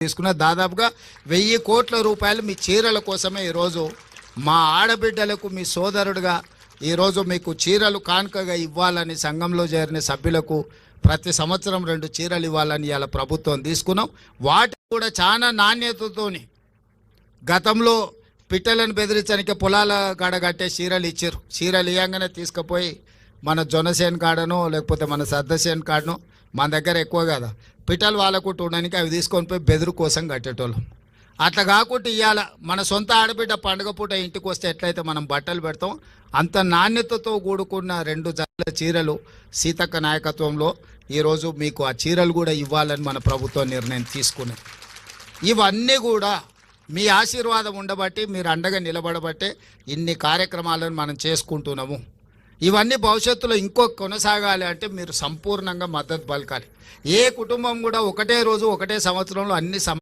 తీసుకున్న దాదాపుగా 1000 కోట్ల రూపాయలు మీ చీరల కోసమే ఈరోజు మా ఆడబిడ్డలకు మీ సోదరుడుగా ఈరోజు మీకు చీరలు కానుకగా ఇవ్వాలని సంఘంలో చేరిన సభ్యులకు ప్రతి సంవత్సరం 2 చీరలు ఇవ్వాలని ఇలా ప్రభుత్వం తీసుకున్నాం. వాటి కూడా చాలా నాణ్యతతోని గతంలో పిట్టలను బెదిరించడానికి పొలాల కాడ కట్టే చీరలు ఇచ్చారు. చీరలు ఇవ్వగానే తీసుకుపోయి మన జొనసేన్ కాడనో లేకపోతే మన సద్దసేన్ కాడనో మన దగ్గర ఎక్కువ కదా పిట్టలు వాళ్ళకు ఉండడానికి అవి తీసుకొని పోయి బెదురు కోసం కట్టేటోళ్ళం. అట్లా కాకుండా ఇవాళ మన సొంత ఆడబిడ్డ పండుగ పూట ఇంటికి వస్తే ఎట్లయితే మనం బట్టలు పెడతాం అంత నాణ్యతతో కూడుకున్న 2 జతల చీరలు సీతక్క నాయకత్వంలో ఈరోజు మీకు ఆ చీరలు కూడా ఇవ్వాలని మన ప్రభుత్వం నిర్ణయం తీసుకున్నది. ఇవన్నీ కూడా మీ ఆశీర్వాదం ఉండబట్టి మీరు అండగా నిలబడబట్టే ఇన్ని కార్యక్రమాలను మనం చేసుకుంటున్నాము. ఇవన్నీ భవిష్యత్తులో ఇంకో కొనసాగాలి అంటే మీరు సంపూర్ణంగా మద్దతు పలకాలి. ఏ కుటుంబం కూడా ఒకటే రోజు ఒకటే సంవత్సరంలో అన్ని